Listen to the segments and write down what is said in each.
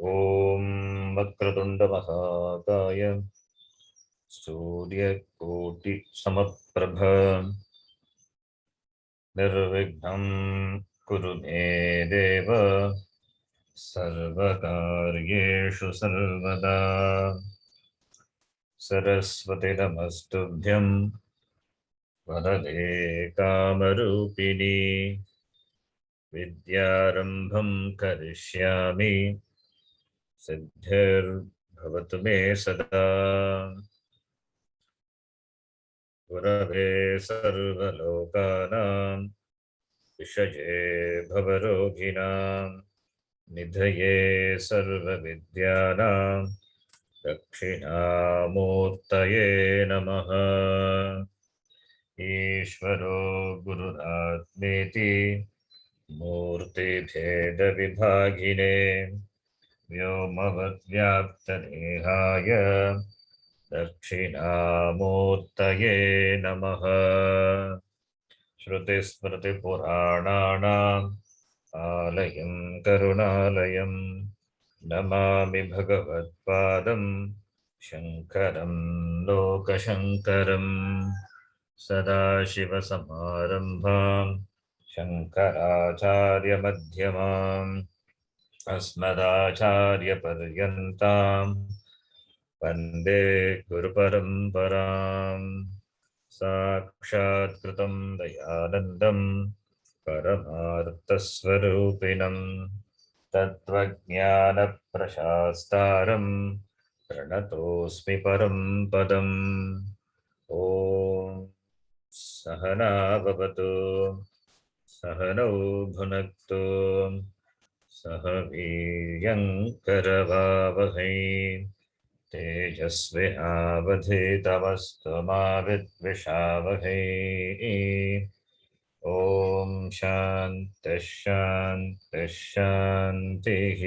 ओम वक्रतुंड महाकाय सूर्यकोटि समप्रभ निर्विघ्नं कुरु मे देव सर्वकार्येषु सर्वदा। सरस्वती नमस्तुभ्यं वरदे कामरूपिणी विद्यारंभं करिष्यामि सिद्धिर्भवतु मे सदा। गुरवे सर्वलोकानां विषये भवरोगिणां निधये सर्वविद्यानां दक्षिणामूर्तये नमः। ईश्वरो गुरुरात्मेति मूर्तिभेदविभागिने व्योमवद्व्याप्तदेहाय दक्षिणामूर्तये नमः। श्रुतिस्मृतिपुराणानाम् आलयं करुणालयं नमामि भगवत्पादं शङ्करं लोकशङ्करं। सदाशिवसमारम्भां शङ्कराचार्यमध्यमाम् अस्मदाचार्यपर्यन्तां वन्दे गुरुपरम्पराम्। साक्षात्कृतं दयानन्दं परमार्थस्वरूपिणं तत्त्वज्ञानप्रशास्तारं प्रणतोऽस्मि परं पदम्। ॐ सहना भवतु सहनौ भुनक्तु सह वीर्यङ्करवावहै तेजस्विनावधीतमस्तु मा विद्विषावहै। ॐ शान्तिः शान्तिः शान्तिः।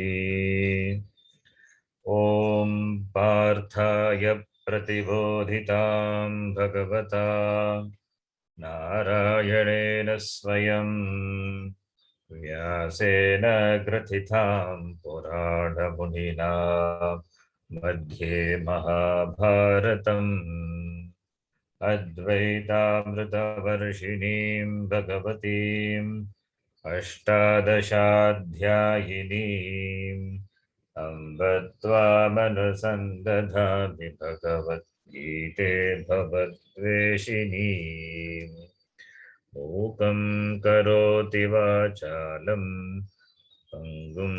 ॐ पार्थाय प्रतिबोधितां भगवता नारायणेन स्वयं व्यासेन ग्रथितां पुराणमुनिना मध्ये महाभारतम् अद्वैतामृतवर्षिणीं भगवतीम् अष्टादशाध्यायिनीम् अम्ब त्वामनुसन्दधामि भगवद्गीते भवद्वेषिणीम्। मूकं करोति वाचालं पङ्गुं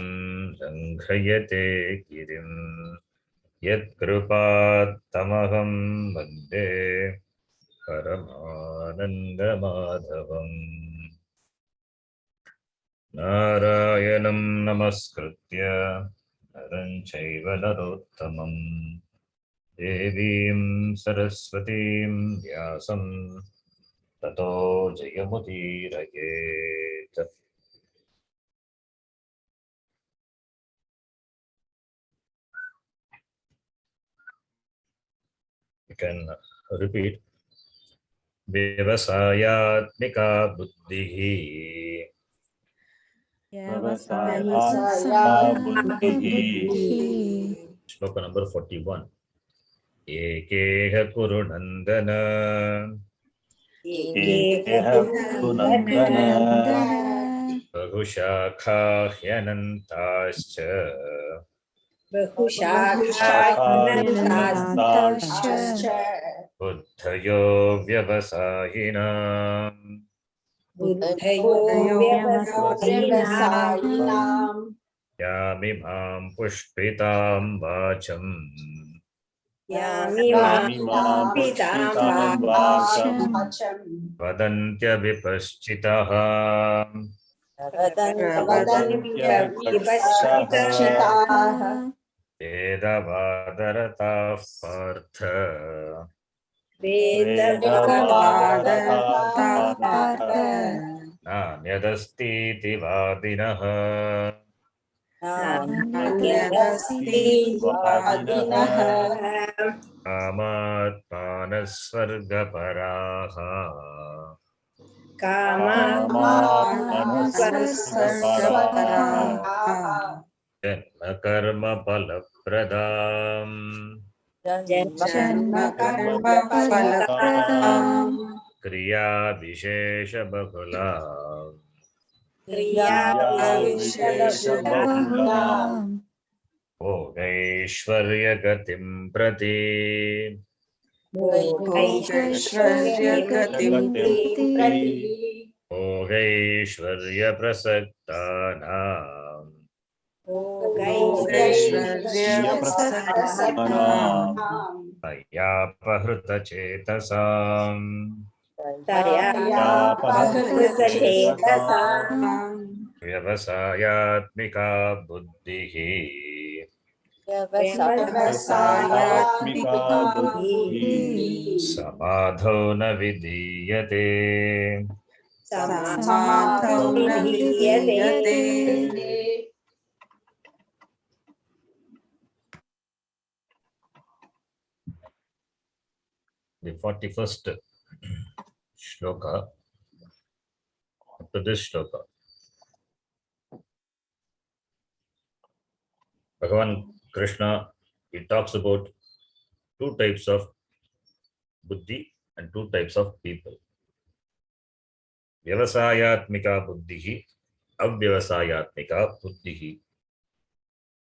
लङ्घयते गिरिं यत्कृपात्तमहं वन्दे परमानन्दमाधवम्। नारायणं नमस्कृत्य नरं चैव नरोत्तमं देवीं सरस्वतीं व्यासं ततो जयमुदीरयेत्। You can repeat. व्यवसायात्मिका बुद्धिः श्लोक नंबर 41। एकेह कुरु नन्दन बहुशाखा ह्यनन्ताश्च बुद्धयो व्यवसायिनाम् यामिमां पुष्पितां वाचम् वदन्त्यविपश्चितः वेदवादरताः पार्थ नान्यदस्तीति वादिनः। कामात्मानः स्वर्गपराः कर्म फलप्रदाम् जन्म कर्म फलप्रदाम् क्रिया विशेष बहुला क्रियाविशेषबहुलाम् भोगैश्वर्य गतिं प्रति भोगैश्वर्यगतिं प्रति भोगैश्वर्य प्रसक्तानाम् भोगैश्वर्यप्रसक्तानाम् मय्यापहृतचेतसाम् मय्यापहृतचेतसाम् व्यवसायात्मिका बुद्धिः व्यवसायात्मिका बुद्धिः समाधौ न विधीयते समाधौ न विधीयते। The 41st shloka, up to this shloka, Bhagavan Krishna, he talks about two types of buddhi and two types of people. Vyavasayatmika buddhihi, avyavasayatmika buddhihi.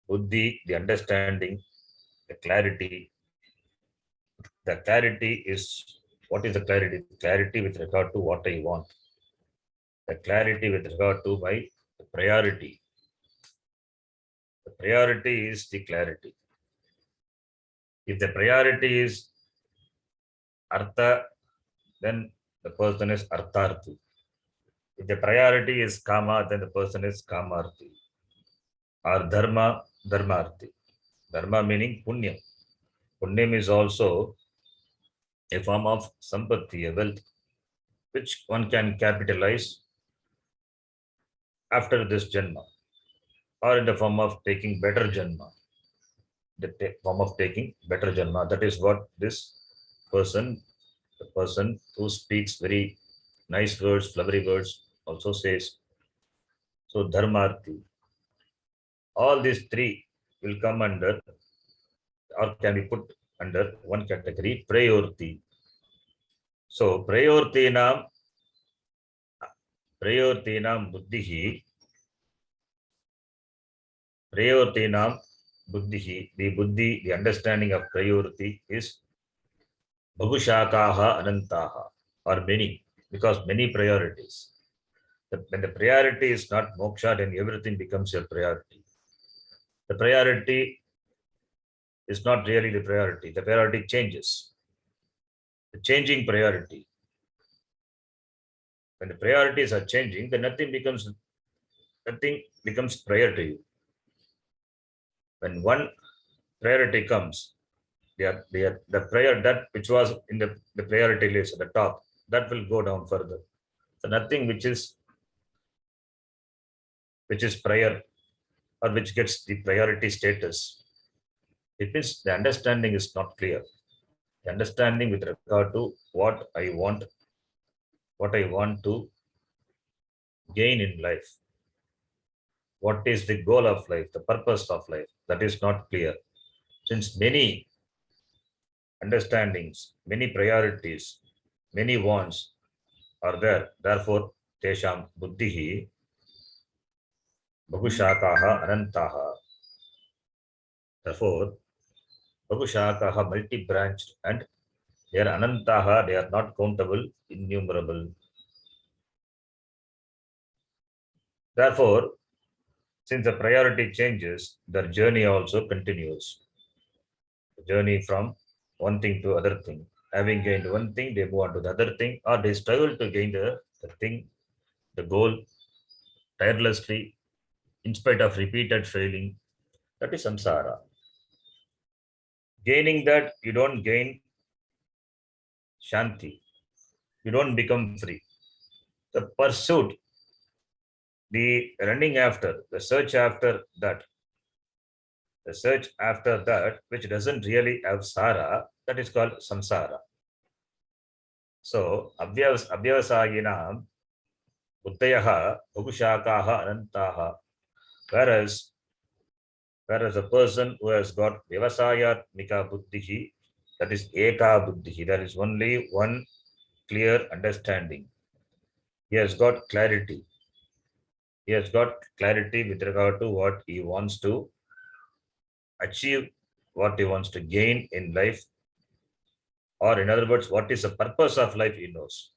Buddhi, the understanding, the clarity. The clarity is, what is the clarity? The clarity with regard to what I want. The clarity with regard to my priority. The priority is the clarity. If the priority is artha, then the person is artharthi. If the priority is kama, then the person is kamarthi. Or dharma, dharmarthi. Dharma meaning punyam. Punyam is also a form of sampatti, a wealth, which one can capitalize after this janma, or in the form of taking better janma. The form of taking better janma. That is what this person, the person who speaks very nice words, flowery words, also says. So dharmarthi. All these three will come under, or can be put under one category, prayorthi. So prayorthinam buddhihi, prayorthinam buddhihi, the buddhi, the understanding of prayorthi is bhagushakaha anantaha, or many, because many priorities. When the priority is not moksha, then everything becomes your priority. The priority is not really the priority. The priority changes. The changing priority. When the priorities are changing, then nothing becomes prior to you. When one priority comes, the prayer that which was in the priority list at the top, that will go down further. So nothing which is prior or which gets the priority status. It means the understanding is not clear. The understanding with regard to what I want to gain in life. What is the goal of life, the purpose of life, that is not clear. Since many understandings, many priorities, many wants are there, therefore tesham buddhihi bhagushakaha anantaha. Therefore bhagushakaha, multi-branched, and they are anantaha, they are not countable, innumerable. Therefore, since the priority changes, their journey also continues. The journey from one thing to other thing. Having gained one thing, they move on to the other thing, or they struggle to gain the thing, the goal, tirelessly, in spite of repeated failing. That is samsara. Gaining that, you don't gain shanti. You don't become free. The pursuit, the running after, the search after that, which doesn't really have sara, that is called samsara. So avyavasayinam buddhayaha bhagushakaha anantaha. Whereas Whereas a person who has got Vyavasayatmika Buddhihi, that is Eka Buddhihi, there is only one clear understanding. He has got clarity. He has got clarity with regard to what he wants to achieve, what he wants to gain in life, or in other words, what is the purpose of life he knows.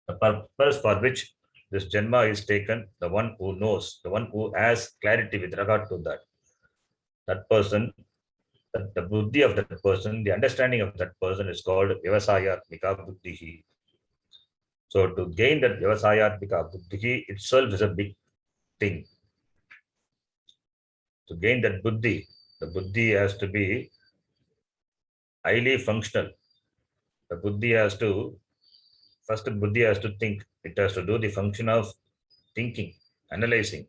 The purpose for which this Janma is taken, the one who knows, the one who has clarity with regard to that person, the buddhi of that person, the understanding of that person is called Vyavasayatmika Buddhihi. So to gain that Vyavasayatmika Buddhihi itself is a big thing. To gain that buddhi, the buddhi has to be highly functional. The buddhi has to, first buddhi has to think. It has to do the function of thinking, analyzing,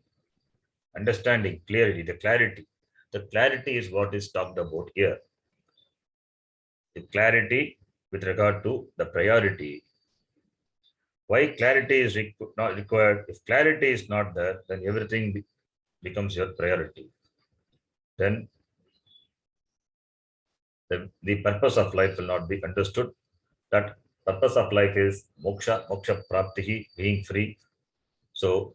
understanding, clarity, the clarity. The clarity is what is talked about here. The clarity with regard to the priority. Why clarity is not required? If clarity is not there, then everything becomes your priority. Then the purpose of life will not be understood. That purpose of life is moksha, moksha praptihi, being free. So,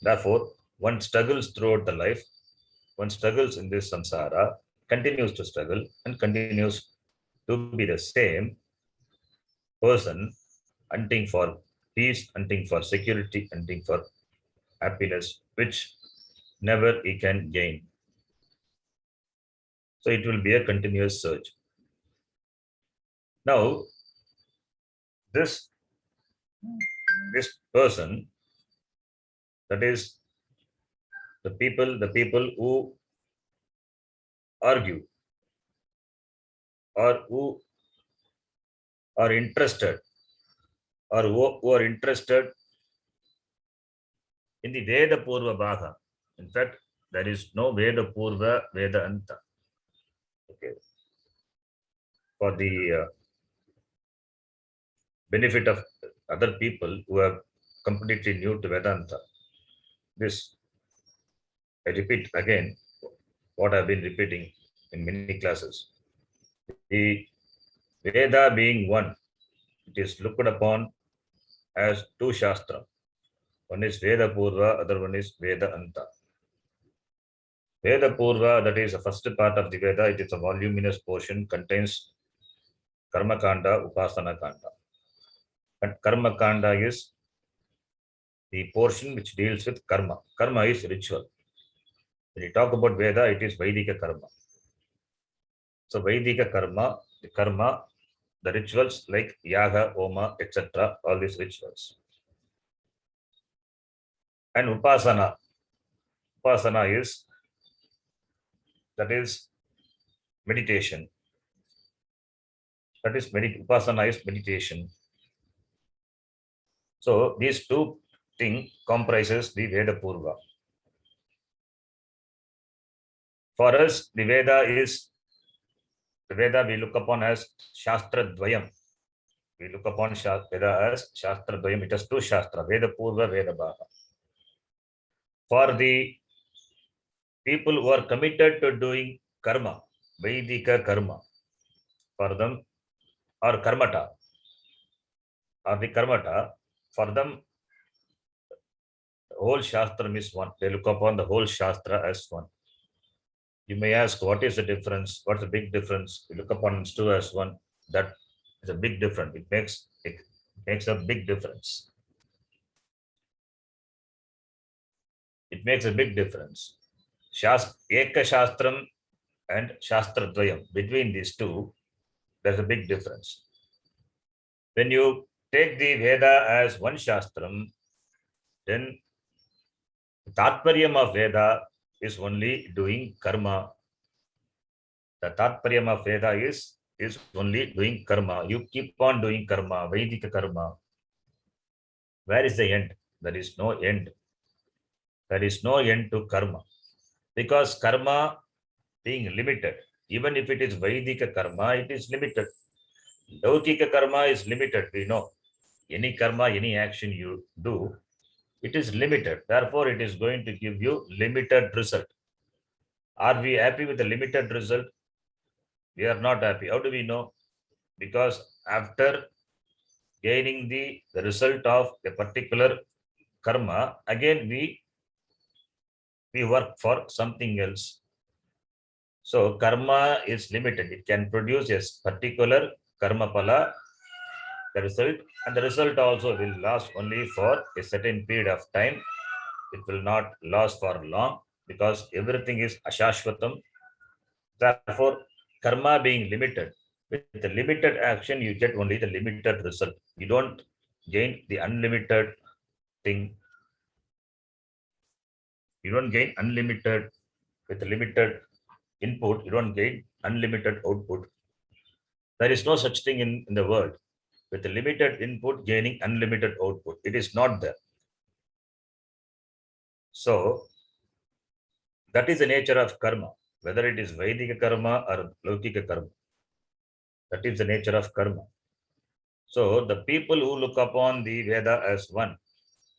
therefore, one struggles throughout the life, one struggles in this samsara, continues to struggle and continues to be the same person, hunting for peace, hunting for security, hunting for happiness, which never he can gain. So it will be a continuous search. Now, this person, that is the people who argue or who are interested or who are interested in the Veda Purva Bhaga. In fact, there is no Veda Purva, Veda Anta. Okay. For the benefit of other people who are completely new to Vedanta, this, I repeat again, what I've been repeating in many classes. The Veda being one, it is looked upon as two Shastra. One is Veda Purva, other one is Veda Anta. Veda Purva, that is the first part of the Veda, it is a voluminous portion, contains Karma Kanda, Upasana Kanda. And Karma Kanda is the portion which deals with karma. Karma is ritual. When you talk about Veda, it is Vaidika Karma. So Vaidika Karma, the rituals like Yaga, Oma, etc., all these rituals. And Upasana. Upasana is, that is meditation. That is Upasana is meditation. So these two things comprises the Veda Purva. For us, the Veda we look upon as Shastra Dvayam. We look upon Veda as Shastra Dvayam. It has two Shastra, Veda Purva, Veda Bhaga. For the people who are committed to doing karma, Vaidika karma, for them, or karmata, for them, the whole Shastra is one. They look upon the whole Shastra as one. You may ask, what is the difference? What's the big difference? You look upon two as one. That is a big difference. It makes a big difference. It makes a big difference. Eka Shastram and Shastra Dvayam. Between these two, there's a big difference. When you take the Veda as one Shastram, then the Tatparyam of Veda is only doing karma. The Tatparyam of Veda is only doing karma. You keep on doing karma, Vaidika karma. Where is the end? There is no end. There is no end to karma. Because karma being limited, even if it is Vaidika karma, it is limited. Laukika karma is limited, we know. Any karma, any action you do, it is limited. Therefore, it is going to give you limited result. Are we happy with the limited result? We are not happy. How do we know? Because after gaining the result of a particular karma, again we work for something else. So karma is limited. It can produce a particular karma pala, the result, and the result also will last only for a certain period of time. It will not last for long because everything is ashashvatam. Therefore, karma being limited, with the limited action, you get only the limited result. You don't gain the unlimited thing. You don't gain unlimited with limited input. You don't gain unlimited output. There is no such thing in the world with limited input gaining unlimited output. It is not there. So that is the nature of karma, whether it is Vedic karma or Laukika karma. That is the nature of karma. So the people who look upon the Veda as one,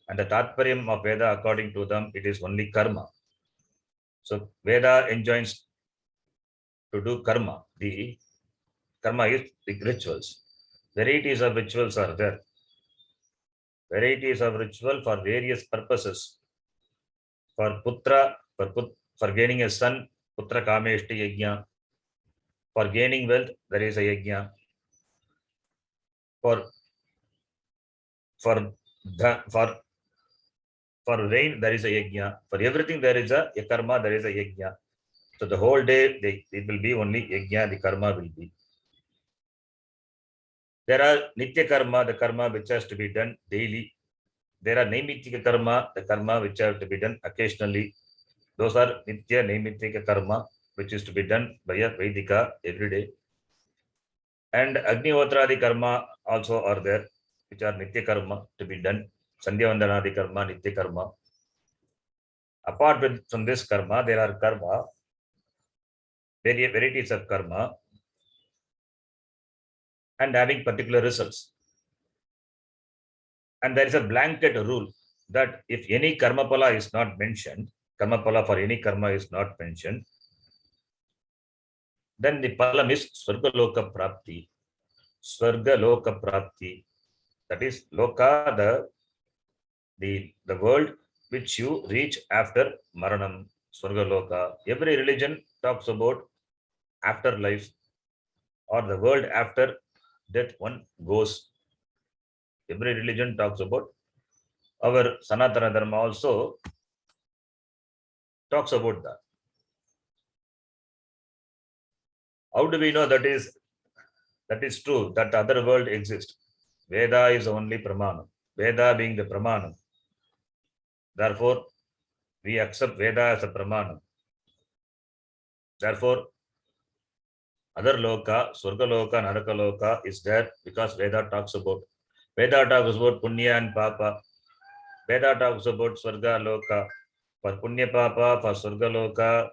and the Tatparyam of Veda, according to them, it is only karma. So Veda enjoins to do karma. The karma is the rituals. Varieties of rituals are there. Varieties of ritual for various purposes. For putra, for gaining a son, putra kameshti yajna. For gaining wealth, there is a yajna. For for rain, there is a yajna. For everything, there is a karma, there is a yajna. So the whole day, it will be only yajna, the karma will be. There are nitya karma, the karma which has to be done daily. There are naimittika karma, the karma which have to be done occasionally. Those are nitya naimittika karma, which is to be done by a Vedika every day. And Agnihotradi karma also are there, which are nitya karma to be done. Sandhya Vandanadi karma, nitya karma. Apart from this karma, there are karma, various varieties of karma, and having particular results. And there is a blanket rule that if any karma pala is not mentioned, karma pala for any karma is not mentioned, then the palam is Swargaloka Prapti. Swargaloka Prapti. That is Loka, the world which you reach after Maranam, Swargaloka. Every religion talks about afterlife or the world after death one goes. Every religion talks about. Our Sanatana Dharma also talks about that. How do we know that is true, that the other world exists? Veda is only Pramanam. Veda being the Pramanam. Therefore, we accept Veda as a Pramanam. Therefore, other loka, Swarga loka, Naraka loka is there because Veda talks about. Veda talks about Punya and Papa. Veda talks about Swarga loka. For Punya Papa, for Swarga loka,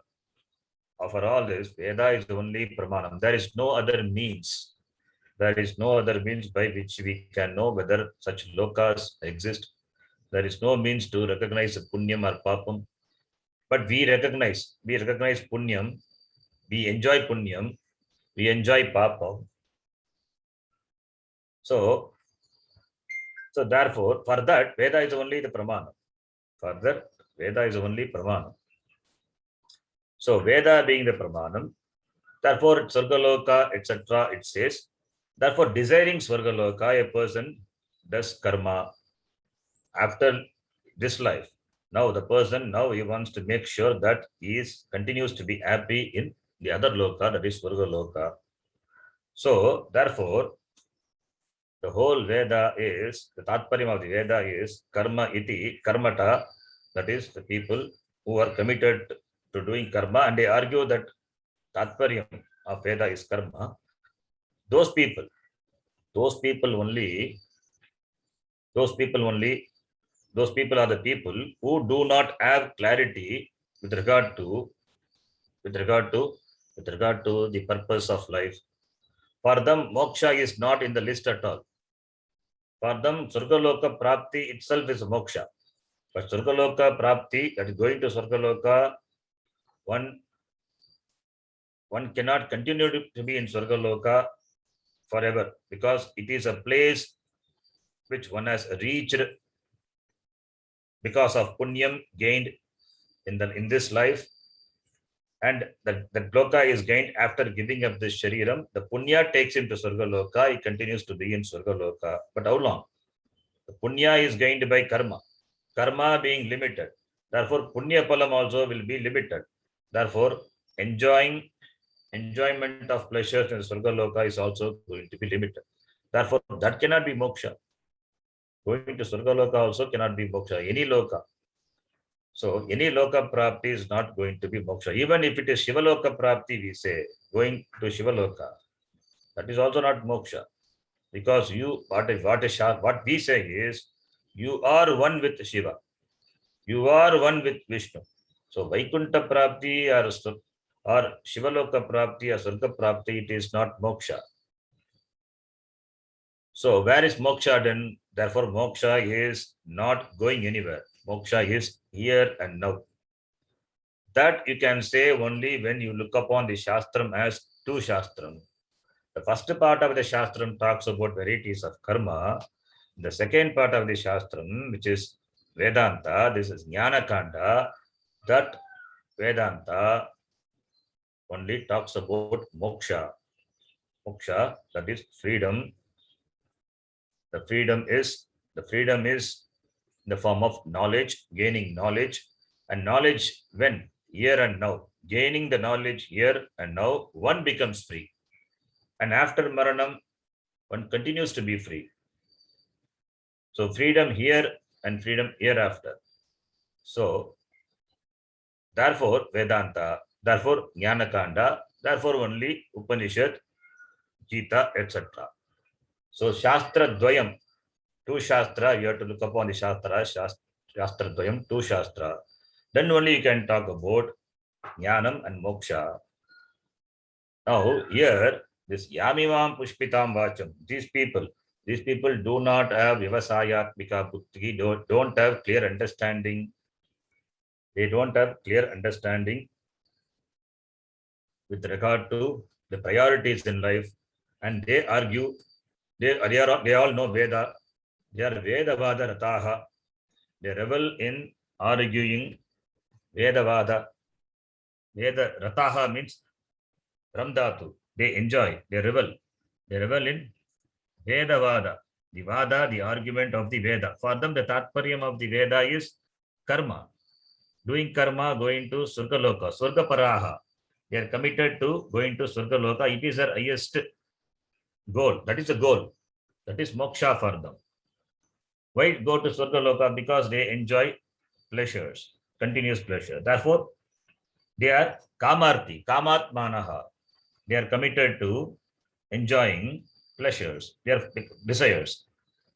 for all this, Veda is only Pramanam. There is no other means. There is no other means by which we can know whether such lokas exist. There is no means to recognize Punyam or Papam. But we recognize Punyam, we enjoy Punyam, we enjoy Papam. So therefore, for that, Veda is only the Pramana. Further, Veda is only Pramana. So Veda being the Pramanam, therefore Swargaloka, etc., it says, therefore desiring Swargaloka, a person does karma after this life. Now the person, he wants to make sure that he continues to be happy in the other loka, that is Swargaloka. So therefore, the whole Veda is, the Tatparyam of the Veda is karma iti, karmata, that is the people who are committed to doing karma, and they argue that Tatparyam of Veda is karma. Those people only, those people are the people who do not have clarity with regard to the purpose of life. For them, moksha is not in the list at all. For them, Surgaloka Prapti itself is moksha. But Surgaloka Prapti, that is going to Surgaloka, one one cannot continue to be in Swargaloka forever, because it is a place which one has reached because of punyam gained in this life, and that loka is gained after giving up this shariram. The punya takes him to Swargaloka, he continues to be in Swargaloka. But how long? The punya is gained by karma. Karma being limited. Therefore, punya phalam also will be limited. Therefore, enjoyment of pleasures in Swargaloka is also going to be limited. Therefore, that cannot be moksha. Going to Swargaloka also cannot be moksha. Any loka. So, any loka prapti is not going to be moksha. Even if it is Shivaloka prapti, we say, going to Shivaloka, that is also not moksha. Because what we say is, you are one with Shiva. You are one with Vishnu. So Vaikuntha Prapti or Shivaloka Prapti or Surga Prapti, it is not moksha. So where is moksha then? Therefore, moksha is not going anywhere. Moksha is here and now. That you can say only when you look upon the Shastram as two Shastram. The first part of the Shastram talks about varieties of karma. The second part of the Shastram, which is Vedanta, this is Jnana Kanda, that Vedanta only talks about moksha. Moksha, that is freedom. The freedom is in the form of knowledge, gaining knowledge, and knowledge when? Here and now. Gaining the knowledge here and now, one becomes free. And after Maranam, one continues to be free. So freedom here and freedom hereafter. So therefore Vedanta, therefore Jnanakanda, therefore only Upanishad, Gita, etc. So Shastra Dvayam, two Shastra, you have to look upon the Shastra, Shastra Dvayam, two Shastra. Then only you can talk about Jnanam and Moksha. Now here, this Yamimam Pushpitam Vacham, these people do not have Vivasayatmika Buddhi, don't have clear understanding. They don't have clear understanding with regard to the priorities in life, and they argue. They all know Veda. They are Vedavada Rataha. They revel in arguing Vedavada. Veda Rataha means Ramdhatu. They enjoy, they revel in Vedavada. The Vada, the argument of the Veda. For them, the Tatparyam of the Veda is karma. Doing karma, going to Surgaloka, Surga Paraha. They are committed to going to Surgaloka. It is their highest goal. That is a goal. That is moksha for them. Why go to Surgaloka? Because they enjoy pleasures, continuous pleasure. Therefore, they are kamarti, kamatmanaha. They are committed to enjoying pleasures, their desires.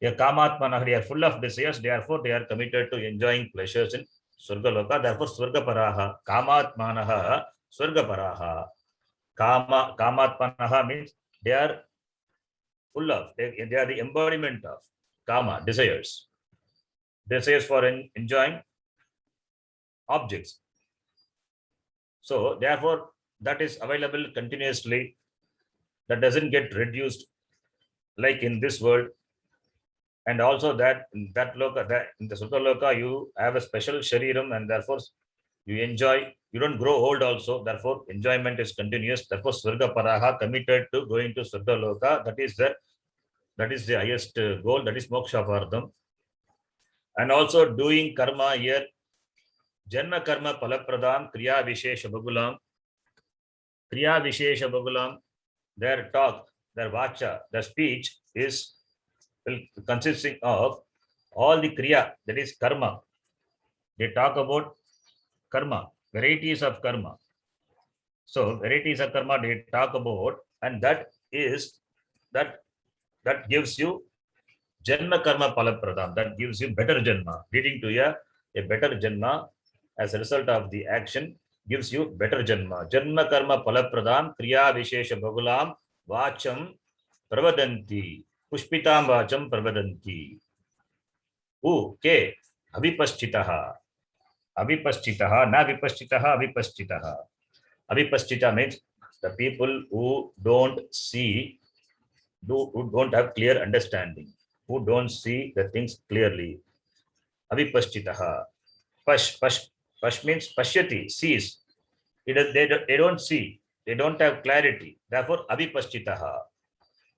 They are kamatmanaha, they are full of desires. Therefore, they are committed to enjoying pleasures in Surgaloka. Therefore, Surgaparaha, kamatmanaha, Surgaparaha. Kamatmanaha means they are full of, they are the embodiment of kama, desires. Desires for enjoying objects. So therefore, that is available continuously. That doesn't get reduced like in this world. And also that in the Sutta Loka, you have a special shariram, and therefore you enjoy, you don't grow old also. Therefore, enjoyment is continuous. Therefore, Swarga Paraha, committed to going to Swarga Loka, that is the highest goal, that is moksha for them. And also doing karma here, Janma karma palapradam, kriya vishesha bagulam, their talk, their vacha, their speech is consisting of all the kriya, that is karma. They talk about karma, varieties of karma. So varieties of karma they talk about, and that gives you Janma karma palapradam, that gives you better janma, leading to a better janma as a result of the action, gives you better janma. Janma karma palapradam, kriya vishesha bagulam, vacham pravadanti, pushpitam vacham pravadanti. Ke avipaschitaha, na vipaschitaha, avipaschita means the people who don't see, who don't have clear understanding, who don't see the things clearly. Avipashtitaha. Pash means pashyati, sees. They don't see. They don't have clarity. Therefore, avipashtitaha.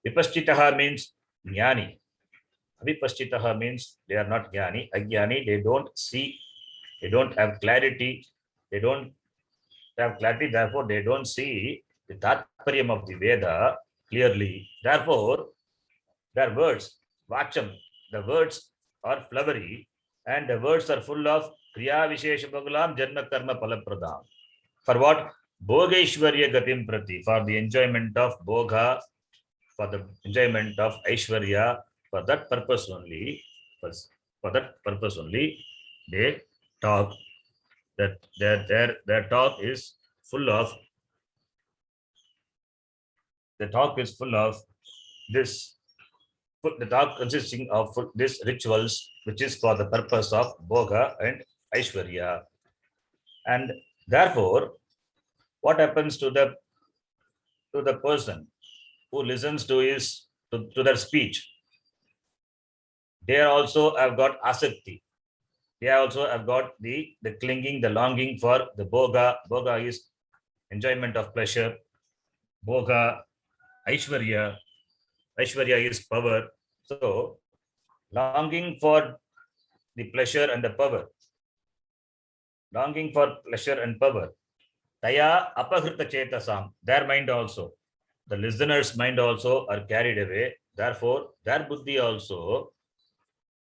Vipashtitaha means jnani. Avipashtitaha means they are not jnani. Ajnani, they don't see. They don't have clarity. They don't have clarity. Therefore, they don't see the tatparyam of the Veda clearly. Therefore, their words, vacham, the words are flowery and the words are full of kriya vishesha bhagalam janma karma palapradam. For what? Bhogeshwarya gatim prati, for the enjoyment of bhoga, for the enjoyment of aishwarya, for that purpose only, for that purpose only, they talk. That their talk is full of, the talk is full of this, the talk consisting of these rituals, which is for the purpose of bhoga and aishwarya. And therefore, what happens to the person who listens to his to their speech? They also have got asakti. They also have got the clinging, the longing for the bhoga. Bhoga is enjoyment of pleasure. Bhoga, aishwarya. Aishwarya is power. So, longing for the pleasure and the power. Longing for pleasure and power. Taya apahrita chetasam. Their mind also. The listener's mind also are carried away. Therefore, their buddhi also,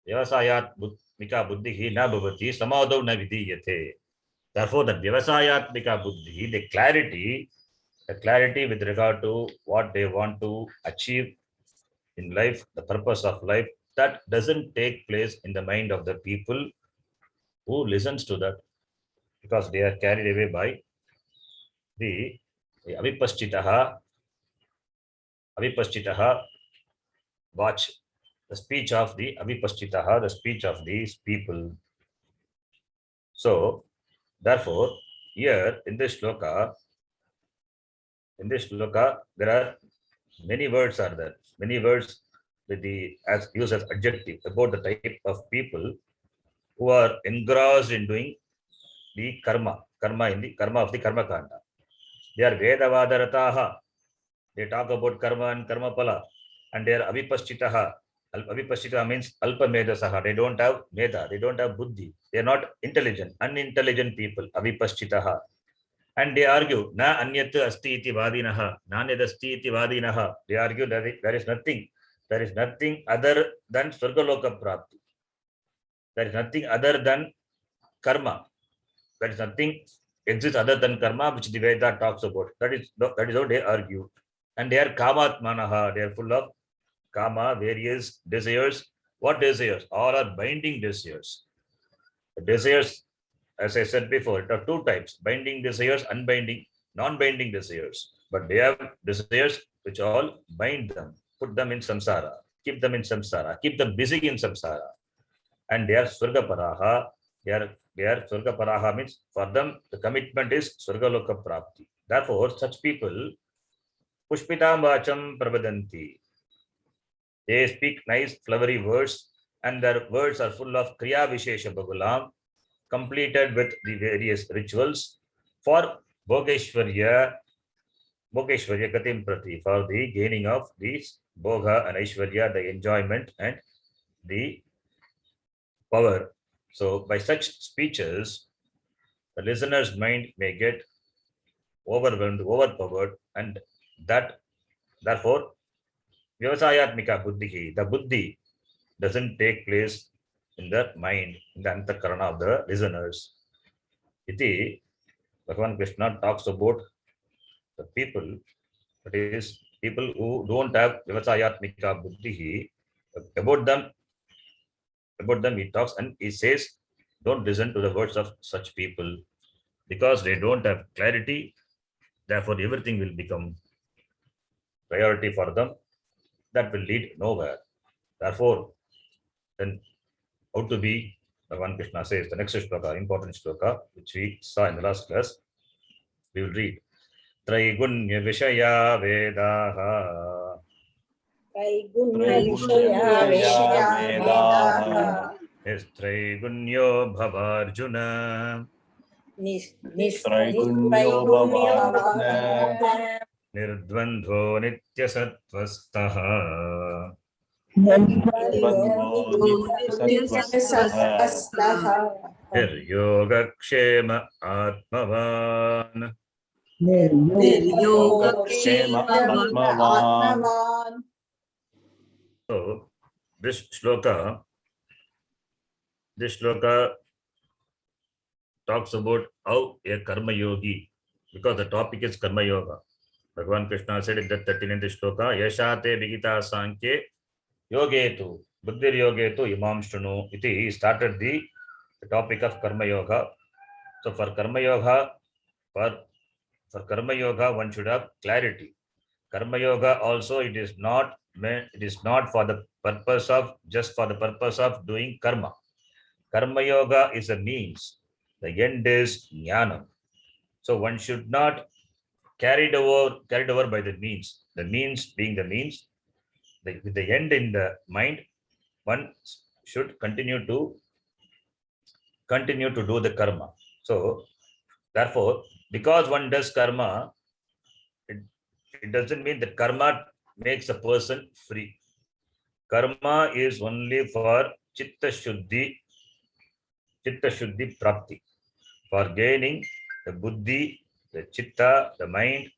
vyavasayat mika buddhi na bhavati samadau na vidiyate. Therefore, the vyavasayatmika buddhi, the clarity with regard to what they want to achieve in life, the purpose of life, that doesn't take place in the mind of the people who listens to that, because they are carried away by the avipaschitaha. Watch the speech of the avipaschitaha, the speech of these people. So, therefore, here in this shloka, there are many words are there. Many words with the as used as adjective about the type of people who are engrossed in doing the karma in the karma of the karma kanda. They are vedavadarataha. They talk about karma and karma pala, and they are avipaschitaha. Avipaschitaha means alpamedasaha. They don't have meda. They don't have buddhi. They are not intelligent, unintelligent people. Avipaschitaha. And they argue, na anyat asti iti vadinaha, nanyad asti iti vadinaha. They argue that there is nothing other than Swargaloka Prapti. There is nothing other than karma. There is nothing exists other than karma, which the Veda talks about. That is how they argue. And they are kamatmanaha. They are full of kama, various desires. What desires? All are binding desires. The desires, as I said before, there are two types: binding desires, unbinding, non-binding desires. But they have desires which all bind them, put them in samsara, keep them in samsara, keep them busy in samsara. And they are Swargaparaha. They are Swargaparaha means for them the commitment is Swargaloka Prapti. Therefore, such people, Pushpitam Vacham Pravadanti. They speak nice, flowery words, and their words are full of Kriya Vishesha Bhagulam, completed with the various rituals for Bhogeshwarya Gatim Prati, for the gaining of these Bhoga and Aishwarya, the enjoyment and the power. So, by such speeches, the listener's mind may get overwhelmed, overpowered, and that therefore, Vyavasayatmika Buddhi, the Buddhi doesn't take place in the mind, in the antakarana of the listeners. Iti, Bhagavan Krishna talks about the people, that is, people who don't have Vyavasayatmika Buddhi. About them he talks and he says, don't listen to the words of such people, because they don't have clarity. Therefore, everything will become priority for them. That will lead nowhere. Therefore, then how to be, Bhagavan Krishna says, the next shloka, important shloka, which we saw in the last class, we will read. त्रैगुण्य विषया वेदाः त्रैगुण्यविषया वेदाः निस्त्रैगुण्यो भवार्जुन निस्त्रैगुण्यो भवार्जुन निर्द्वन्द्वो नित्यसत्त्वस्थः निर्द्वन्द्वो नित्यसत्त्वस्थः निर्योगक्षेम आत्मवान् निर्योगक्षेम आत्मवान्. So this shloka talks about how a karma yogi, because the topic is karma yoga. Bhagavan Krishna said in the 39th shloka, Yashate Vigita Sankhye Yogetu Buddhir Yogetu Imam Shrunu. He started the topic of karma yoga. So for karma yoga, one should have clarity. Karma yoga also, it is not for the purpose of doing karma. Karma yoga is a means. The end is jnana. So one should not carried over by the means. The means being the means, with the end in the mind, one should continue to do the karma. So therefore, because one does karma, it doesn't mean that karma makes a person free. Karma is only for chitta shuddhi prapti, for gaining the buddhi, the chitta, the mind,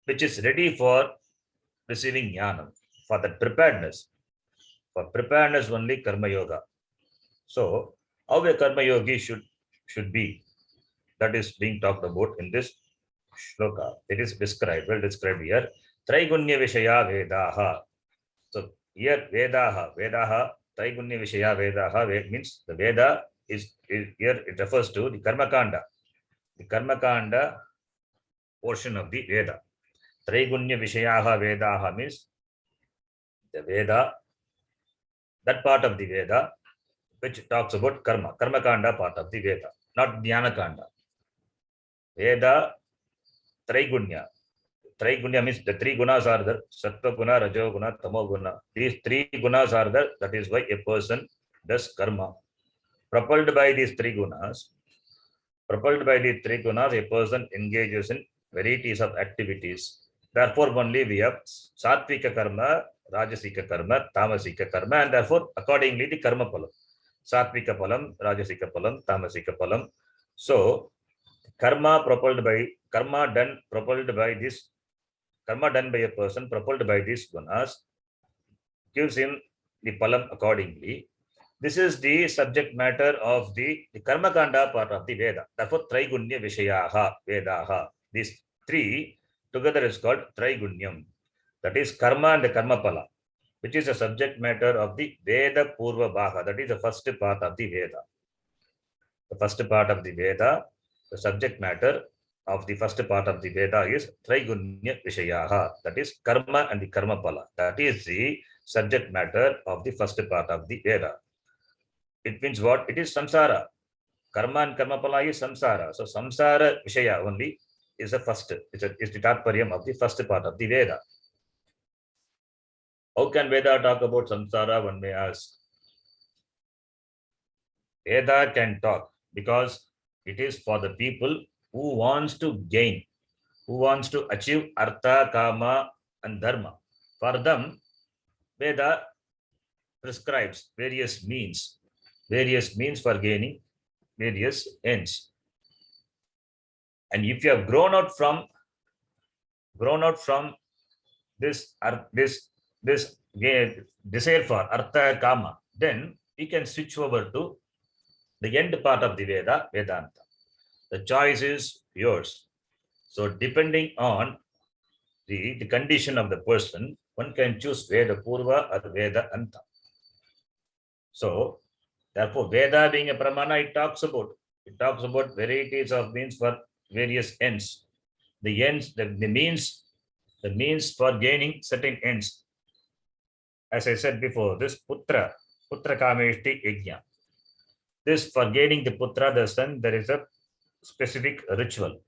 which is ready for receiving jnana, for that preparedness. For preparedness only karma yoga. So how a karma yogi should be, that is being talked about in this shloka. It is well described here. Traigunya Vishaya Vedaha. So here Vedaha, Traigunya Vishaya Vedaha means the Veda is here, it refers to the Karma Kanda. The Karma Kanda portion of the Veda. Traigunya Vishayaha Vedaha means the Veda, that part of the Veda which talks about karma, Karma Kanda part of the Veda, not Dhyana Kanda. Veda Traigunya. Traigunya means the three gunas are there: Sattva Guna, Rajo Guna, Tamo Guna. These three gunas are there. That is why a person does karma. Propelled by these three gunas, a person engages in varieties of activities. Therefore, only we have Sattvika karma, Rajasika karma, Tamasika karma, and therefore, accordingly, the karma palam. Sattvika palam, Rajasika palam, Tamasika palam. So, karma done by a person, propelled by these gunas, gives him the palam accordingly. This is the subject matter of the karma kanda part of the Veda. Therefore, Traigunya Vishayaha Vedaha. These three together is called Traigunyam. That is karma and the karma pala, which is the subject matter of the Veda Purva Bhaga. That is the first part of the Veda. The first part of the Veda, the subject matter of the first part of the Veda is Traigunya Vishayaha. That is karma and the karma pala. That is the subject matter of the first part of the Veda. It means what? It is samsara. Karma and karma pala is samsara. So samsara Vishaya only is the first. Is the tatparyam of the first part of the Veda. How can Veda talk about samsara? One may ask. Veda can talk because it is for the people who wants to gain, who wants to achieve artha, kama, and dharma. For them, Veda prescribes various means for gaining various ends. And if you have grown out from this desire for artha, kama, then you can switch over to the end part of the Veda, Vedanta. The choice is yours. So depending on the condition of the person, one can choose Veda Purva or Veda Anta. So therefore, Veda being a pramana, it talks about varieties of means for various ends. The ends, the means for gaining certain ends. As I said before, this putra kameshti yajna. This for gaining the putra, the son, there is a specific ritual.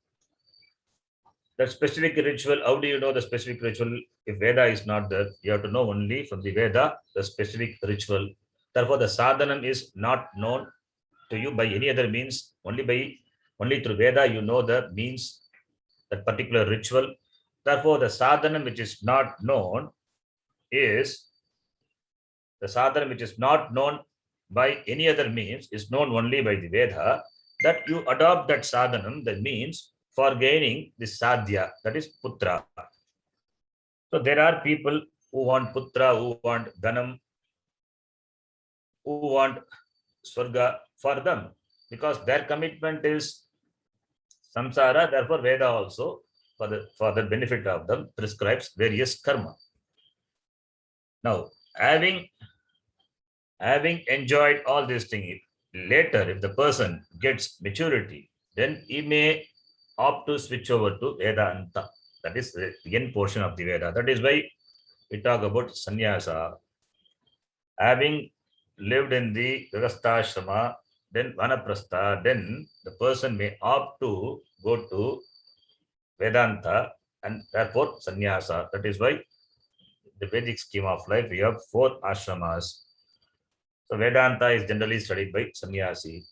That specific ritual, how do you know the specific ritual? If Veda is not there, you have to know only from the Veda the specific ritual. Therefore, the sadhanam is not known to you by any other means. Only through Veda you know the means, that particular ritual. Therefore, the sadhanam which is not known is the sadhana which is not known by any other means, is known only by the Veda. That you adopt that sadhanam, the means for gaining the sadhya, that is putra. So there are people who want putra, who want dhanam, who want swarga for them, because their commitment is samsara. Therefore, Veda also, for the benefit of them, prescribes various karma. Now, having enjoyed all these things, later, if the person gets maturity, then he may opt to switch over to Vedanta. That is the end portion of the Veda. That is why we talk about sannyasa. Having lived in the Vyavastha, then Vanaprastha, then the person may opt to go to Vedanta and therefore sannyasa. That is why the Vedic scheme of life, we have 4 ashramas. So Vedanta is generally studied by sannyasi.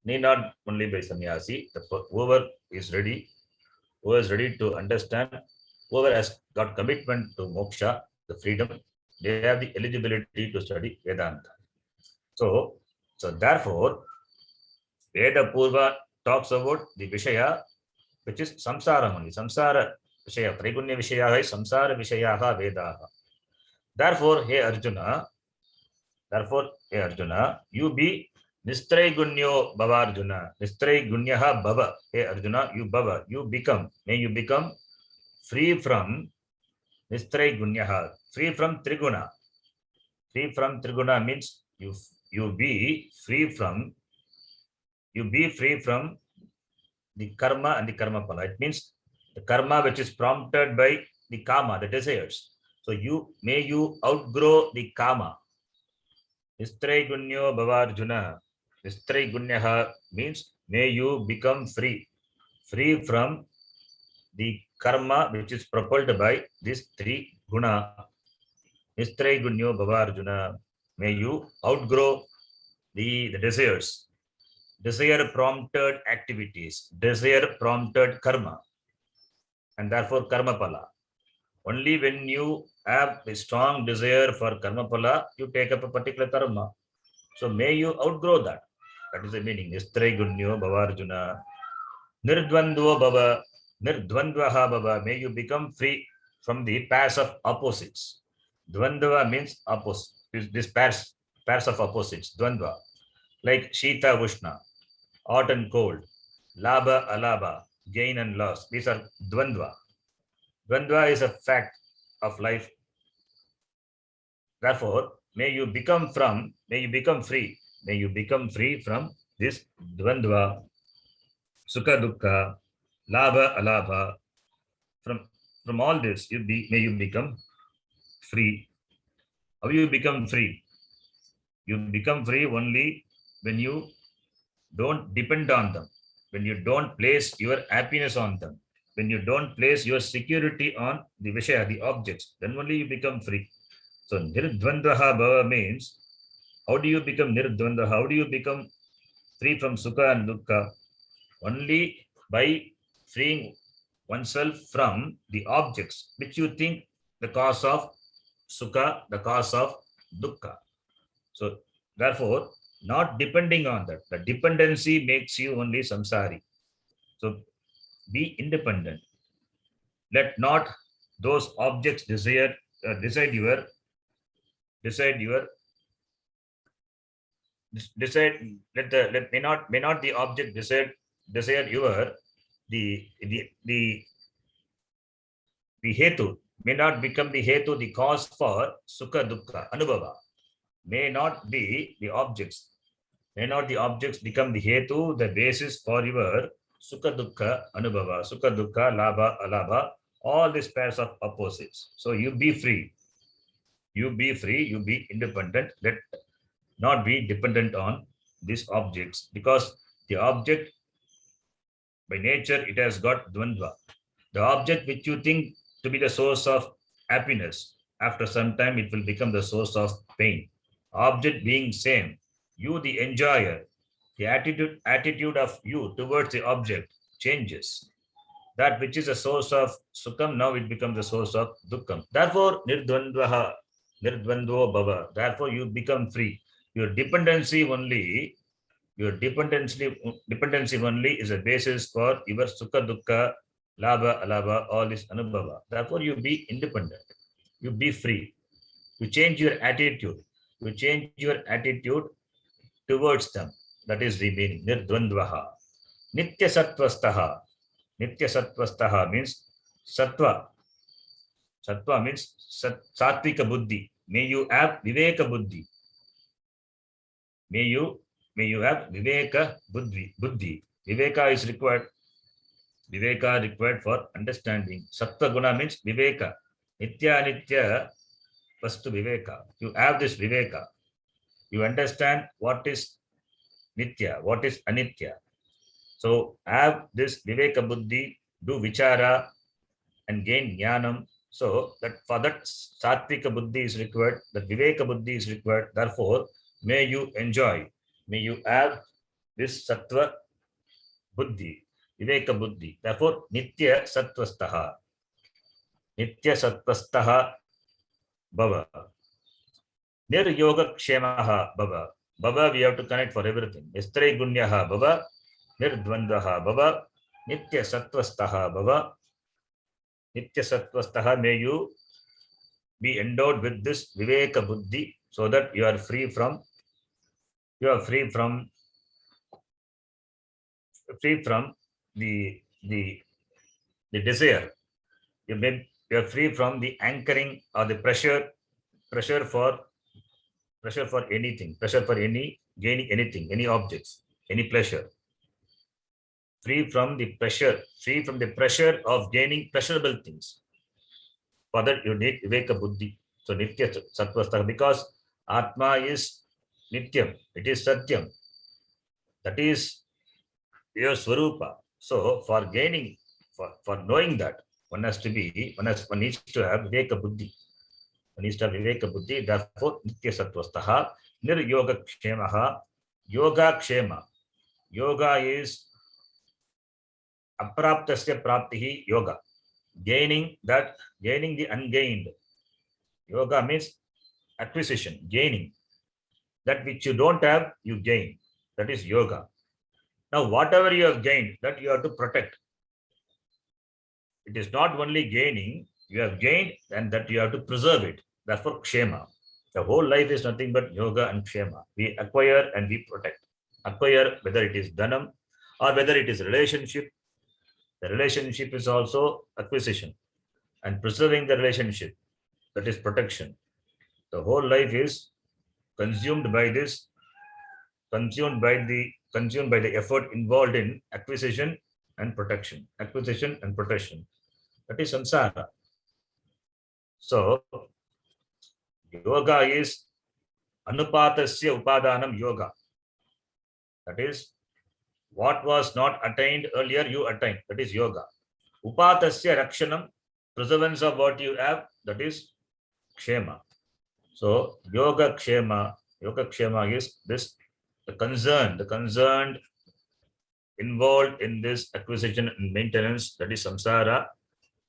Need not only by sannyasi. Whoever is ready to understand, whoever has got commitment to moksha, the freedom, they have the eligibility to study Vedanta. So therefore, Veda Purva talks about the Vishaya, which is samsara only. Samsara Vishaya, Traigunya Vishayaha is samsara Vishayaha Vedaha. Therefore, hey Arjuna, you be Nistraigunyo Bhava Arjuna. Nistraigunyaha Bhava. Hey Arjuna, you Bhava. May you become free from Nistraigunyaha, free from Triguna. Free from Triguna means you be free from the karma and the karma phala. It means the karma which is prompted by the kama, the desires. So may you outgrow the kama. Nistraigunyo Bhava Arjuna. Nistraigunyaha means may you become free from the karma which is propelled by these 3 guna. Nistraigunyo Bhava Arjuna. May you outgrow the desires, desire prompted activities, desire prompted karma, and therefore karma phala. Only when you have a strong desire for karma phala, you take up a particular karma. So may you outgrow that. That is the meaning. Nistraigunyo Bhava Arjuna. Nirdvandvo Bhava. Nirdvandvaha Bhava. May you become free from the pairs of opposites. Dvandva means opposite. This pairs of opposites. Dvandva. Like Shita Vushna, hot and cold, Labha Alabha, gain and loss. These are Dvandva. Dvandva is a fact of life. Therefore, may you become free from this Dvandva, Sukha Dukkha, Labha Alabha. From all this, may you become free. How you become free? You become free only when you don't depend on them, when you don't place your happiness on them, when you don't place your security on the Vishaya, the objects, then only you become free. So Nirdvandvaha Bhava means, how do you become Nirdvandvaha? How do you become free from Sukha and Dukkha? Only by freeing oneself from the objects which you think the cause of Sukha, the cause of Dukkha. So therefore, not depending on that. The dependency makes you only samsari. So be independent. Let not those objects decide your may not the object desire your the hetu, may not become the hetu, the cause for sukha dukkha anubhava. May not be the objects. May not the objects become the hetu, the basis for your sukha dukkha anubhava, sukha dukkha, labha, alabha, all these pairs of opposites. So you be free. You be free, you be independent. Let not be dependent on these objects, because the object by nature, it has got dvandva. The object which you think to be the source of happiness, after some time it will become the source of pain. Object being same, you the enjoyer, the attitude of you towards the object changes. That which is a source of sukham, now it becomes a source of dukkham. Therefore, nirdvandvaha, nirdvandvo bhava. Therefore, you become free. Your dependency only, dependency only is a basis for your sukha dukkha, labha, alabha, all this anubhava. Therefore, you be independent. You be free. You change your attitude. You change your attitude towards them. That is the meaning. Nirdvandvaha. Nitya sattvastaha. Nitya sattvastaha means sattva. Sattva means sattvika buddhi. May you have viveka buddhi. May you have viveka buddhi. Viveka is required. Viveka required for understanding. Sattva guna means viveka. Nitya anitya vastu viveka. You have this viveka. You understand what is nitya, what is anitya. So have this viveka buddhi, do vichara and gain jnanam. So that for that sattvika buddhi is required, that viveka buddhi is required. Therefore, may you enjoy, may you have this sattva buddhi, viveka buddhi. Therefore, nitya sattvastaha. Nitya sattvastaha bhava. Nir yoga kshemaha bhava. Bhava we have to connect for everything. Estre gunyaha bhava. Nirdvandaha bhava. Nitya sattvastaha bhava. Nitya sattvastaha, may you be endowed with this viveka buddhi so that you are free from the desire. You are free from the anchoring or the pressure for anything, pressure for any gaining anything, any objects, any pleasure. Free from the pressure of gaining pleasurable things. For that you need viveka buddhi. So nitya sattvastha, because atma is nityam, it is satyam. That is your swarupa. So for gaining, for knowing that, one needs to have viveka buddhi. One needs to have viveka buddhi. Therefore, nitya sattvastha, nir yoga kshemaha, yoga kshema. Yoga is apraptasya praptihi yoga. Gaining the ungained. Yoga means acquisition, gaining. That which you don't have, you gain. That is yoga. Now, whatever you have gained, that you have to protect. It is not only gaining, you have gained, and that you have to preserve it. Therefore, kshema. The whole life is nothing but yoga and kshema. We acquire and we protect. Acquire, whether it is dhanam or whether it is relationship. The relationship is also acquisition. And preserving the relationship, that is protection. The whole life is consumed by this, consumed by the effort involved in acquisition and protection. Acquisition and protection. That is samsara. So, yoga is anupatasya upadanam yoga. That is, what was not attained earlier, you attained. That is yoga. Upatasya rakshanam, preservance of what you have, that is kshema. So, yoga kshema is this, the concerned involved in this acquisition and maintenance, that is samsara.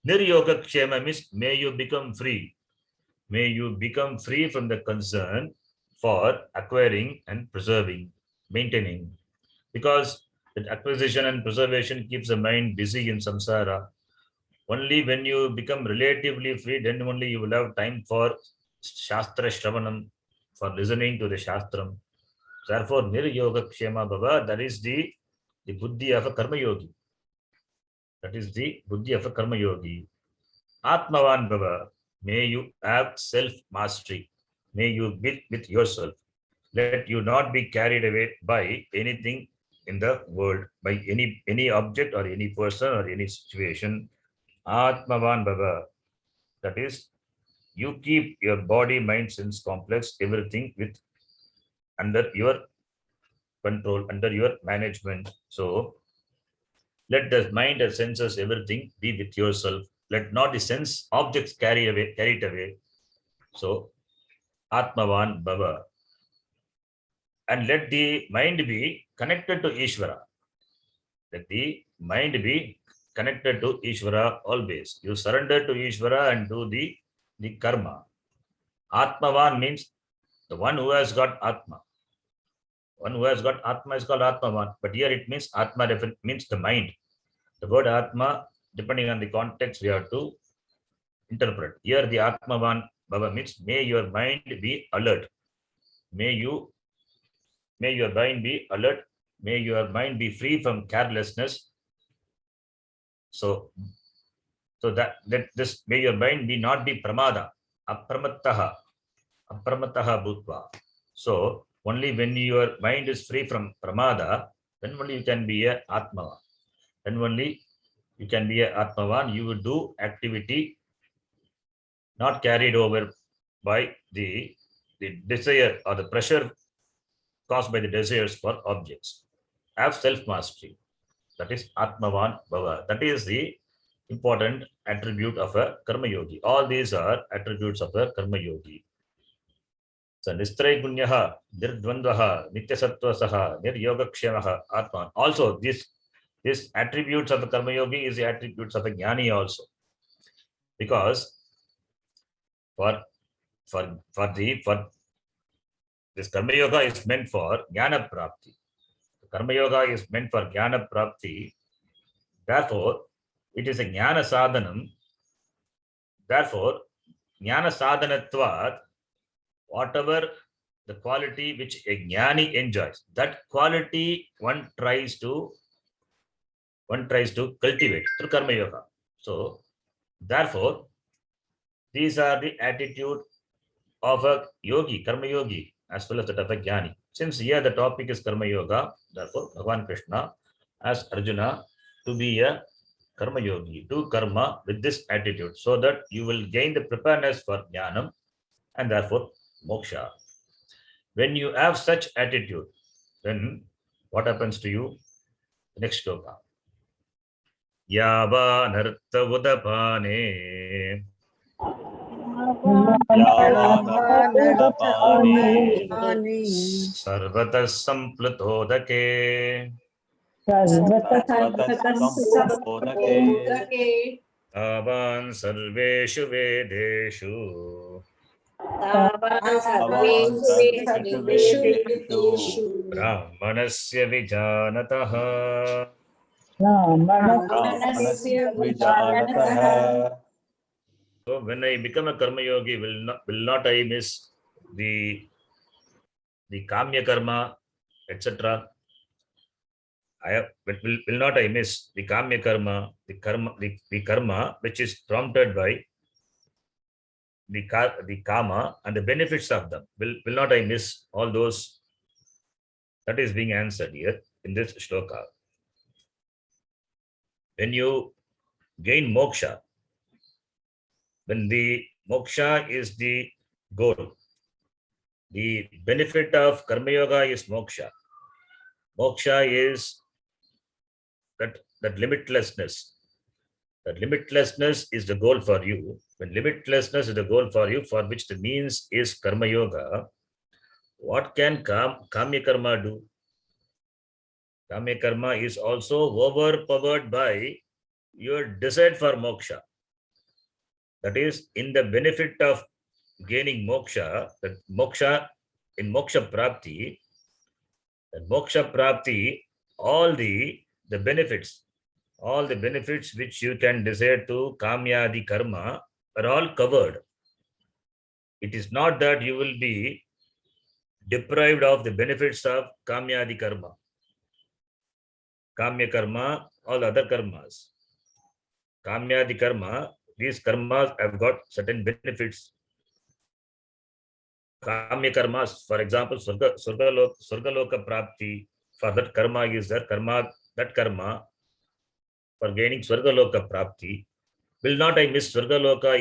Niryoga kshema means may you become free. May you become free from the concern for acquiring and preserving, maintaining. Because that acquisition and preservation keeps the mind busy in samsara. Only when you become relatively free, then only you will have time for shastra shravanam, for listening to the shastram. Therefore, niryoga kshema bhava, that is the buddhi of a karma yogi. That is the buddhi of a karma yogi. Atmavan bhava, may you have self-mastery. May you be with yourself. Let you not be carried away by anything in the world, by any object or any person or any situation. Atmavan bhava, that is, you keep your body, mind, sense complex, everything with under your control, under your management. So Let the mind, the senses, everything be with yourself. Let not the sense objects carry it away. So, Atmavan Bhava. And let the mind be connected to Ishvara. Let the mind be connected to Ishvara always. You surrender to Ishvara and do the karma. Atmavan means the one who has got Atma. One who has got Atma is called Atmavan. But here it means Atma means the mind. The word Atma, depending on the context, we have to interpret. Here the Atmavan Bhava means may your mind be alert. May your mind be alert. May your mind be free from carelessness. So that this may your mind be not be pramada, apramattaha bhutva. So only when your mind is free from pramada, then only you can be a Atmavan. Then only you can be a Atmavan. You will do activity not carried over by the desire or the pressure caused by the desires for objects. Have self-mastery. That is Atmavan Bhava. That is the important attribute of a Karma Yogi. All these are attributes of a Karma Yogi. So Nistraya Gunyaha, Nirdvandvaha, Nityasatvasaha, Niryogakshemaha, Atman. Also, these attributes of a Karma Yogi is the attributes of a Jnani also. Because for this Karma Yoga is meant for Jnana Prapti. Karma Yoga is meant for Jnana Prapti. Therefore, it is a Jnana Sadhanam. Therefore, Jnana Sadhanatvat, whatever the quality which a Jnani enjoys, that quality one tries to cultivate through Karma Yoga. So, therefore, these are the attitude of a yogi, Karma Yogi, as well as that of a Jnani. Since here the topic is Karma Yoga, therefore, Bhagavan Krishna asked Arjuna to be a Karma Yogi, do karma with this attitude, so that you will gain the preparedness for Jnanam and therefore moksha. When you have such attitude, then what happens to you? Next shloka. Yava narta udapane sarvata samplutodake tavan sarveshu vedeshu brahmanasya vijanataha. So when I become a karma yogi, will not I miss the kamya karma, etc. Will not I miss the kamya karma, the karma which is prompted by the kama and the benefits of them. Will not I miss all those? That is being answered here in this shloka. When you gain moksha, when the moksha is the goal, the benefit of Karma Yoga is moksha. Moksha is that limitlessness. That limitlessness is the goal for you. When limitlessness is the goal for you, for which the means is Karma Yoga, what can Kamya Karma do? Kamya Karma is also overpowered by your desire for moksha. That is, in the benefit of gaining moksha, that moksha, in moksha prapti, all the benefits, which you can desire to kamyadi karma are all covered. It is not that you will be deprived of the benefits of kamyadi karma. Kamya karma, all other karmas. Kamyadi karma, these karmas have got certain benefits. Kamya karmas, for example, Surgaloka Prapti, for that karma is there. That karma for gaining Surgaloka Prapti. Will not I miss Surgaloka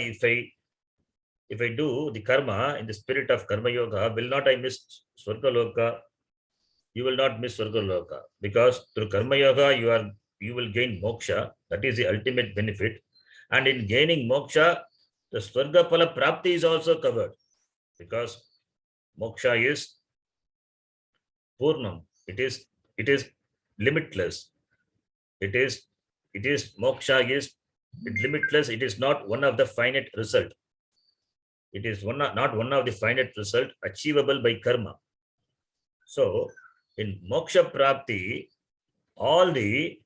if I do the karma in the spirit of Karma Yoga? Will not I miss Surgaloka? You will not miss Surgaloka, because through Karma Yoga you are you will gain moksha. That is the ultimate benefit. And in gaining moksha, the Swarga Phala Prapti is also covered, because moksha is Purnam. It is limitless. It is moksha is limitless. It is not one of the finite result. It is not one of the finite result achievable by karma. So in moksha prapti, all the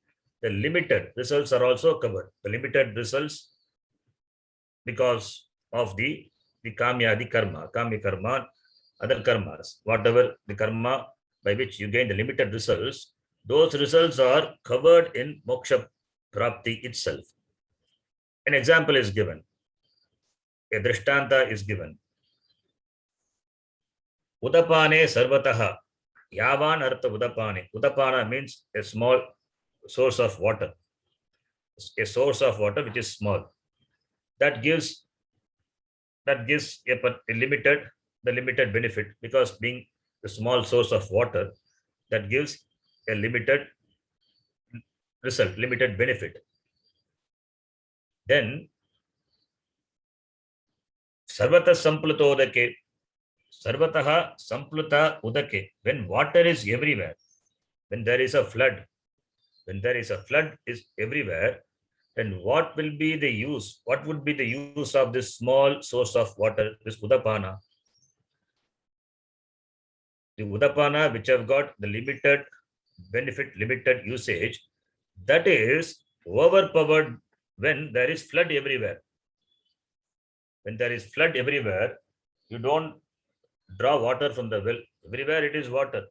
limited results are also covered. The limited results because of the kamya, the karma, other karmas, whatever the karma by which you gain the limited results, those results are covered in moksha prapti itself. An example is given. A drishtanta is given. Udapane sarvataha. Yavan artha udapane. Udapana means a small source of water. A source of water which is small. That gives a limited benefit, because being the small source of water, that gives a limited result, limited benefit. Then sarvata sampluta udake, sarvataha sampluta udake, when water is everywhere, when there is a flood is everywhere, then what will be the use? What would be the use of this small source of water, this udapana? The udapana which have got the limited benefit, limited usage, that is overpowered when there is flood everywhere. When there is flood everywhere, you don't draw water from the well. Everywhere it is water.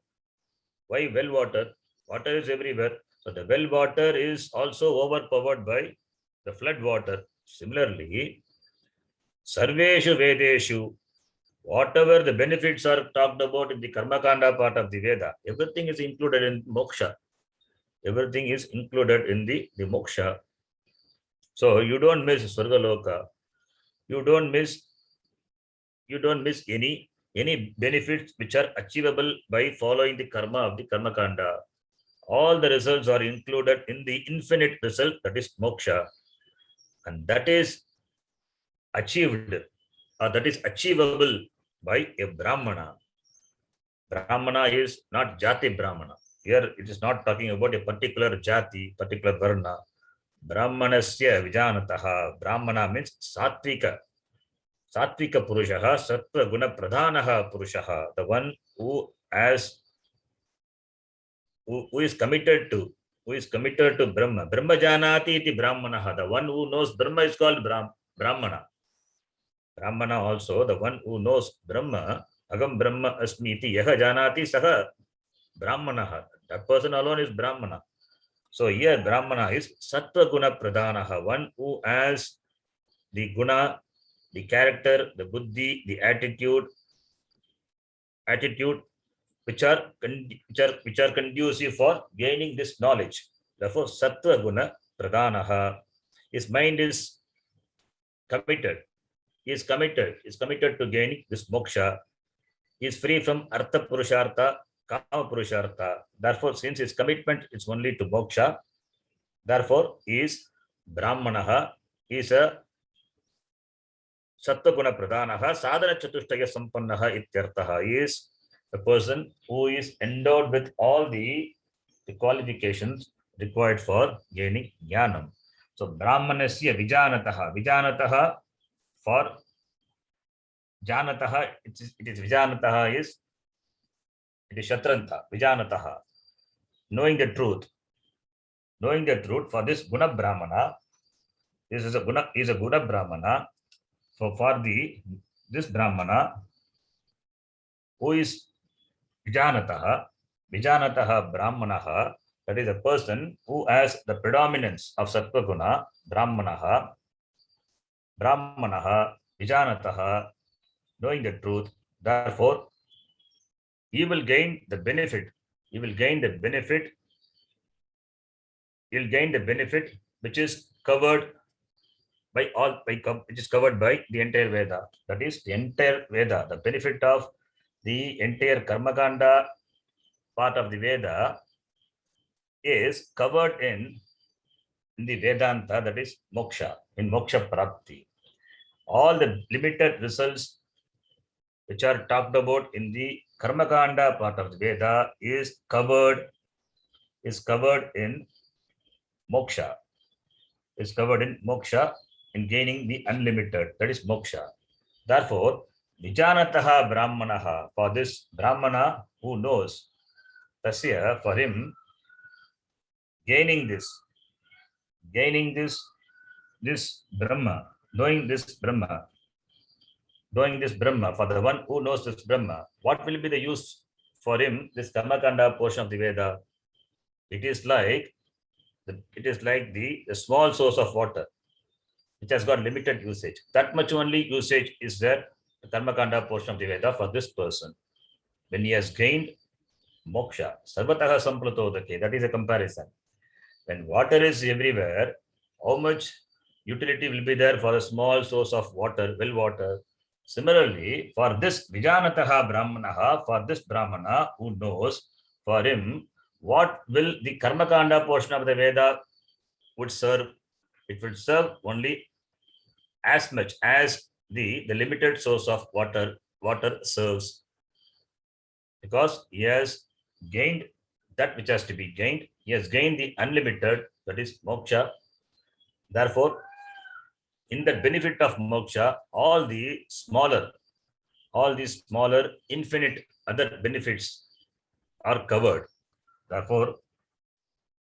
Why well water? Water is everywhere. So the well water is also overpowered by the flood water. Similarly, Sarveshu Vedeshu, whatever the benefits are talked about in the Karmakanda part of the Veda, everything is included in moksha. Everything is included in the moksha. So you don't miss Swargaloka. You don't miss any benefits which are achievable by following the karma of the Karmakanda. All the results are included in the infinite result, that is moksha. And that is achieved, or that is achievable by a Brahmana. Brahmana is not Jati Brahmana. Here it is not talking about a particular Jati, particular Varna. Brahmanasya Vijanataha. Brahmana means Satvika. Satvika Purushaha, Sattva Guna Pradhanaha Purushaha. The one who is committed to Brahma. Brahma Janati iti Brahmanaha. The one who knows Brahma is called Brahmana. Brahmana also, the one who knows Brahma, Agam Brahma Asmi iti Yaha Janati Saha Brahmanaha. That person alone is Brahmana. So here Brahmana is Sattva Guna Pradhanaha, one who has the guna, the character, the buddhi, the attitude which are conducive for gaining this knowledge. Therefore, Sattva Guna Pradhanaha. His mind is committed. He is committed to gaining this moksha. He is free from Artha Purushartha, Kama Purushartha. Therefore, since his commitment is only to moksha, therefore he is Brahmanaha. He is a Sattva-guna Pradhanaha, Sadhana Chatushtaya Sampannaha Ityarthaha. He is a person who is endowed with all the qualifications required for gaining jnanam. So, Brahmanasya Vijanataha. Vijanataha, for Janataha, it is Vijanataha it is Shatranta, Vijanataha. Knowing the truth for this Guna Brahmana, this is a Guna Brahmana. So for this Brahmana who is Vijanataha Brahmanaha, that is a person who has the predominance of Sattva Guna, Brahmanaha, Vijanataha, knowing the truth. Therefore, he will gain the benefit. He'll gain the benefit which is covered by which is covered by the entire Veda. That is the entire Veda. The benefit of the entire Karmakanda part of the Veda is covered in in the Vedanta, that is moksha, in moksha prapti. All the limited results which are talked about in the Karmakanda part of the Veda is covered in moksha. Is covered in moksha, in gaining the unlimited, that is moksha. Therefore, Vijanataha Brahmanaha, for this Brahmana who knows, Tasya, for him, gaining this Brahma, knowing this Brahma, for the one who knows this Brahma, what will be the use for him, this Karmakanda portion of the Veda? It is like the small source of water, which has got limited usage. That much only usage is there, the Karmakanda portion of the Veda for this person. When he has gained moksha, sarvataha samplatodake, that is a comparison. When water is everywhere, how much utility will be there for a small source of water, well water? Similarly, for this Vijanataha Brahmanaha, for this Brahmana who knows, for him, what will the Karmakanda portion of the Veda would serve? It will serve only as much as the limited source of water serves, because he has gained that which has to be gained. He has gained the unlimited, that is moksha. Therefore, in the benefit of moksha, all these smaller infinite other benefits are covered. Therefore,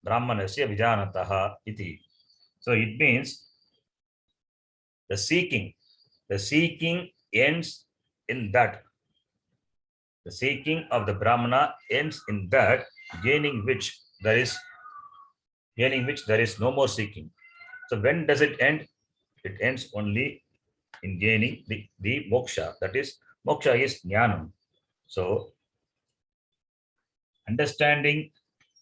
Brahmanasya Vijanataha iti. So it means the seeking ends in that. The seeking of the Brahmana ends in that, gaining which there is no more seeking. So when does it end? It ends only in gaining the moksha. That is, moksha is jnanam. So understanding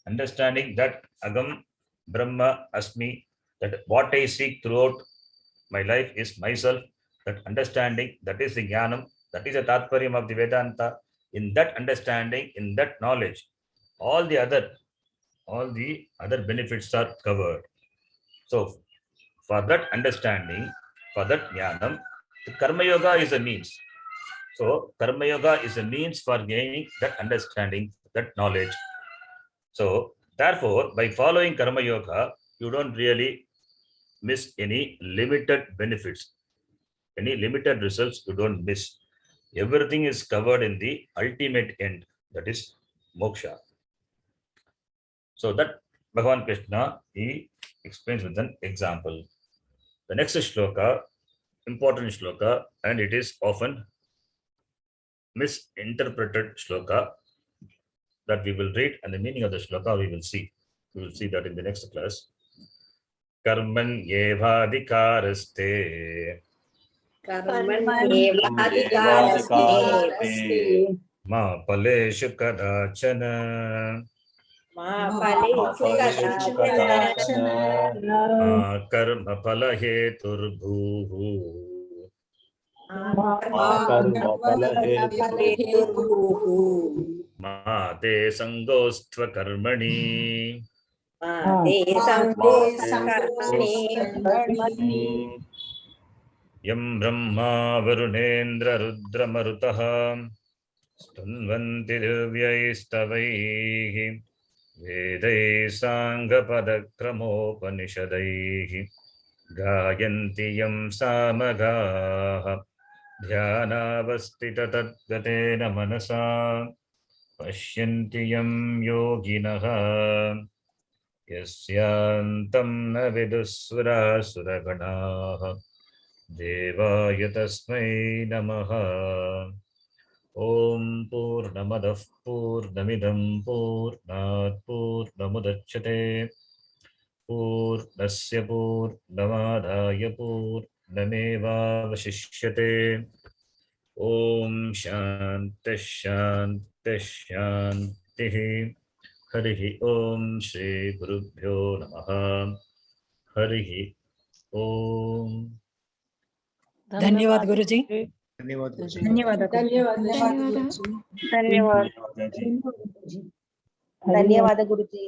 that agam brahma asmi, that what I seek throughout my life is myself, that understanding, that is the jnanam, that is the tatparyam of the Vedanta. In that understanding, in that knowledge, all the other benefits are covered. So for that understanding, for that jnanam, the karma yoga is a means. So karma yoga is a means for gaining that understanding, that knowledge. So therefore, by following karma yoga, you don't really miss any limited benefits, any limited results you don't miss. Everything is covered in the ultimate end, that is moksha. So that Bhagavan Krishna, he explains with an example. The next shloka, important shloka, and it is often misinterpreted shloka, that we will read, and the meaning of the shloka we will see. We will see that in the next class. Karman yevadikaraste ma paleshu kadachana karma palaheturbhuhu ma te sangostva karmani yam brahma varunendra rudra marutah stanvanti divyaistavaihi vedai sangapadakramopanisadaihi gayanti yam samagaha dhyanavastita tadgatena manasa pashyanti yam yoginaha yasyantam na vidusvara suraganaha devaya tasmai namaha. Om Purnamadah Purnamidam Purnat Purnamudachyate Purnasya Purnamadaya Purnamevavashishyate. Om Shanti Shanti Shanti. Harihi Om Shri Gurubhyo Namaha. Harihi Om. धन्यवाद गुरुजी. ಧನ್ಯವಾದ ಗುರುಜಿ.